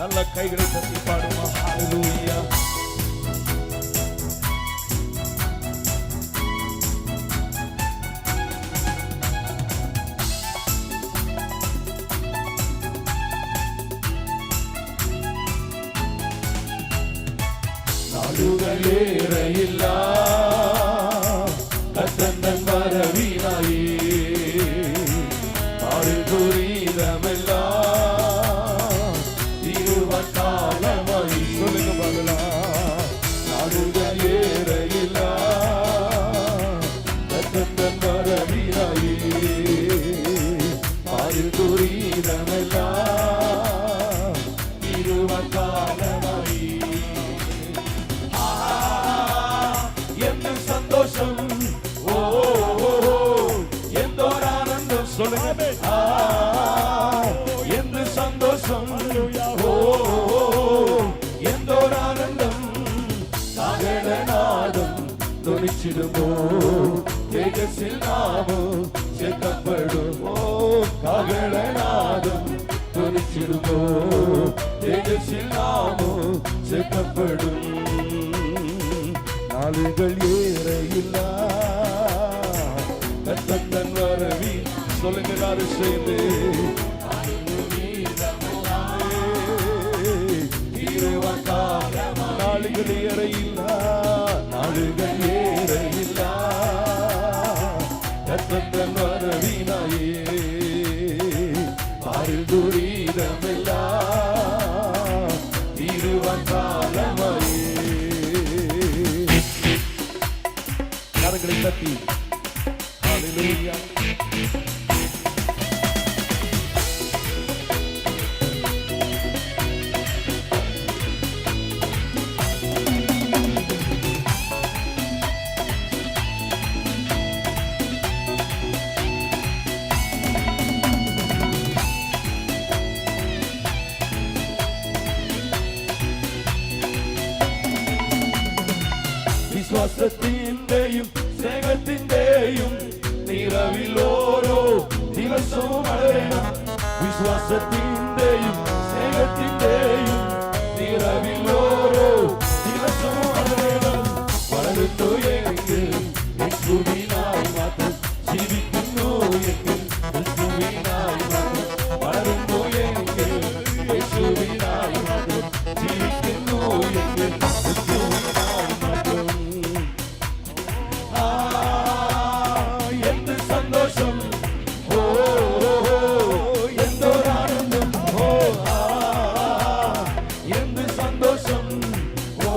நல்ல கைகளை தட்டி பாடுமா. ஹல்லேலூயா. நாடுகள் ஏறையில்ல கத்தந்தன் வரவினாயே ஆறுதோரிதமெல்லாம் திருவக்காலமாய். சொல்லுங்க பாடலாம். நாடுகள் ஏறையில்ல கத்தந்தன் வரவினாயே ஆறுதோரிதமெல்லாம் திருவக்காலமாய். சந்தோஷம் ஓ எந்தோர் ஆனந்தம். சொல்லுங்க. எந்த சந்தோஷம் ஓ எந்தோர் ஆனந்தம். காகடநாதம் தொனிச்சிடுமோ தேஜஸில் நாமும் சேர்க்கப்படுமோ. காகடநாதம் தொனிச்சிடுமோ தேஜஸில் நாமும் சேர்க்கப்படும். நாளுகள் ஏறையில்ல கத்தந்தன் வரவி. சொல்லுங்க எல்லாரும் சேர்ந்து. நாளுகள் ஏறையில்ல நாளுகள் ஏறையில்ல கத்தந்தன் வரவினாயே ஆறுதோரிதமெல்லாம் திருவக்காலமாயே. கரங்களை தட்டி ஹல்லேலூயா. വിശ്വാസത്തിന്റെയും സ്നേഹത്തിന്റെയും നിറവിൽ ഓരോ ദിവസവും വളരണം. വിശ്വാസത്തിന്റെയും സ്നേഹത്തിന്റെയും നിറവിൽ ഓരോ ദിവസവും വളരണം. വളരുന്നു എങ്കിൽ യേശുവിനായി മാത്രം ജീവിക്കുന്നു എങ്കിൽ യേശുവിനായി മാത്രം. വളരുന്നു എങ്കിൽ യേശുവിനായി മാത്രം ജീവിക്കുന്നു എങ്കിൽ സന്തോഷം ഓ എന്തോർ ആനന്ദം. ഓ എന്ത് സന്തോഷം ഓ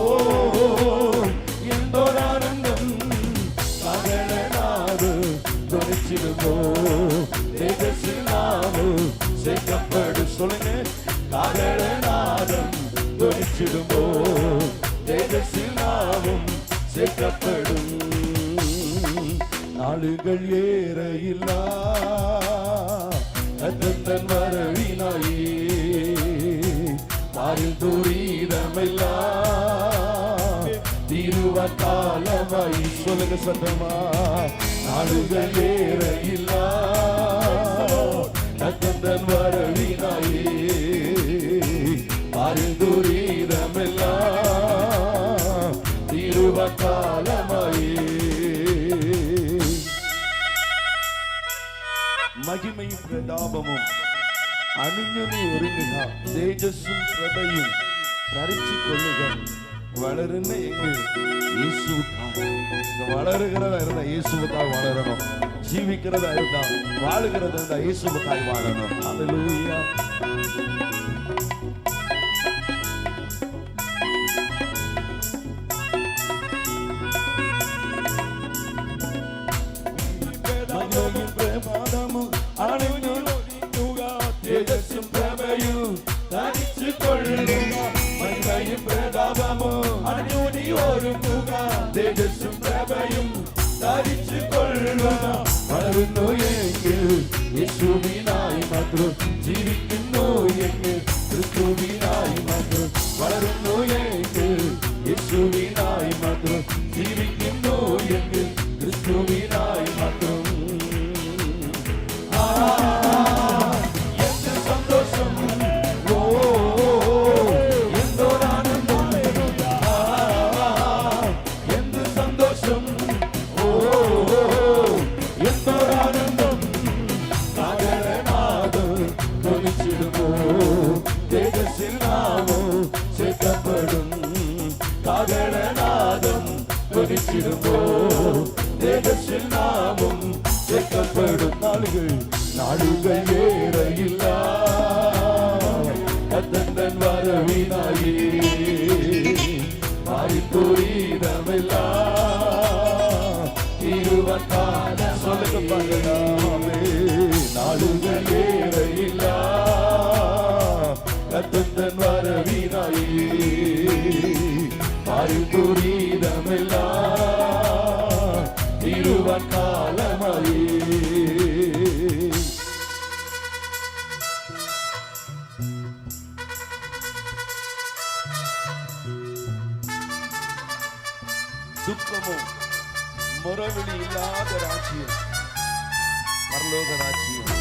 എന്തോർ ആനന്ദം. കാഹളനാദ് ധ്വനിച്ചിടുമോ തേജസ്സിൽ നാമും சேர்க்கப்படும். சொல்லுங்க. காகளநாதம் ധ്വനിച്ചിടുമോ തേജസ്സിൽ നാമും சேர்க்கப்படும். நாளுகள் ஏறையில்ல கத்தந்தன் வரவினாயே ஆறுதோரிதமெல்லாம் திருவக்காலமாய். சொல்லுங்க சத்தமா. நாளுகள் ஏறையில்ல கத்தந்தன் வரவினாயே ஆறுதோரிதமெல்லாம் திருவக்காலமாய். மகிமையும் பிரதாபமும் அணிஞ்சனை ஒருங்குக தேஜஸும் பிரபையும் தரிச்சு கொள்ளுக. வளருന്ന எங்கள் இயேசுவுக்காக. வளருகிறதா இருந்தா இயேசுவுக்காக வளரணும். ஜீவிக்கிறதா இருந்தா வாழுகிறதா இருந்தா இயேசுவுக்காக வாழணும். ஹல்லேலூயா. தேஜஸும் பிரபையும் தரிச்சு கொள்ளுக. மகிமையும் பிரதாபமும் அணியுனி ஒருங்குக. தேஜஸும் பிரபையும் தரிச்சு கொள்ளுக. വളരുന്നു എങ്കിൽ യേശുവിനായി മാത്രം ജീവിക്കുന്നു എങ്കിൽ ക്രിസ്തു துணிச்சிடுமோ தேஜஸில் நாமும் சேர்க்கப்படும் நாடுகள் ஏற இல்லா கத்தந்தன் வரவினாயே மாறிப்போயிடமில்லா திருவக்கால சொல்லுங்க பாடலாமே நாடுகள் ஏற இல்லா கத்தந்தன் வரவினாயே மாறிப்போயிடமில்லா திருவக்காலமாயே துக்கமும் முறவிலி இல்லாத ராஜ்யம் பரலோக ராஜ்யம்.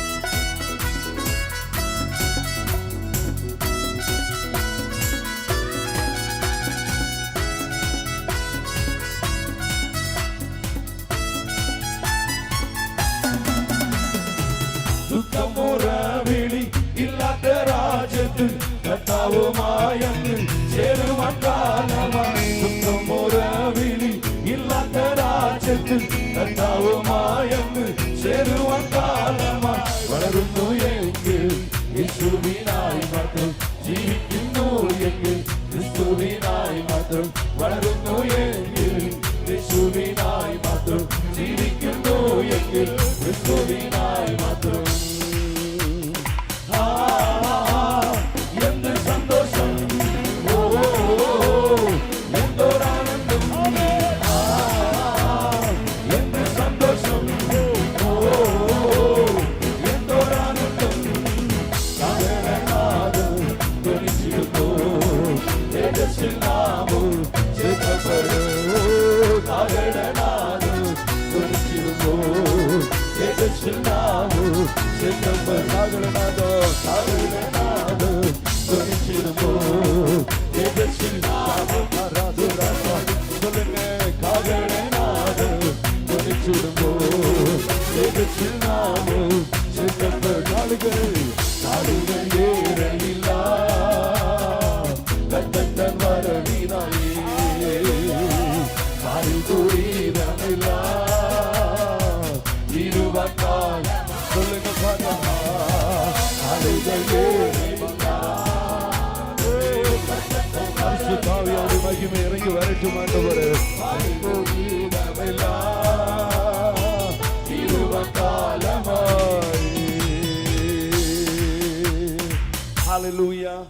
துக்கமுறவிலி இல்லாத ராஜ்யத்தில் கத்தாவுமாயங்கு சேருமக்காலமாய் துக்கமுறவிலி இல்லாத ராஜ்யத்தில் கத்தாவுமாயங்கு சேருமக்காலமாய் வளருന്നു எങ്കിൽ യേശുവിനായി മാത്രം ജീവിക്കുന്നു എങ്കിൽ ക്രിസ്തുവിനായി മാത്രം വളരുന്നു എങ്കിൽ യേശുവിനായി മാത്രം ജീവിക്കുന്നു എങ്കിൽ ക്രിസ്തുവിനായി മാത്രം എന്ത് സന്തോഷം എന്തോരാനന്ദം എന്ത് സന്തോഷം എന്തോരാനന്ദം കാരണനാഥം ധ്വനിച്ചിടുന്നു തേജസ്സിൽ നാമം ചേർക്കപ്പെടും കാരണനാഥം ധ്വനിച്ചിടുന്നു തേജസ്സിൽ നാമം ചേർക്കപ്പെടും കാരണനാഥം ധ്വനിച്ചിടുന്നു തേജസ്സിൽ നാമം சொல்லுங்க காரணநாதம் ധ്വനിച്ചിടുന്നു തേജസ്സിൽ നാമം ചേർക്കപ്പെടും நாடுகள் ஏற இல்லா கத்தந்தன் வரவினாயே காரில் தூரமில்லா இருவக்கால் சொல்லுங்க பாடமா நாடுகள் ஏற இல்லா பரிசுத்தாவியோடு மகிமை இறங்கி வரட்டும் ஆண்டவரே தூரமில்லா இருவக்காலமாய். Hallelujah.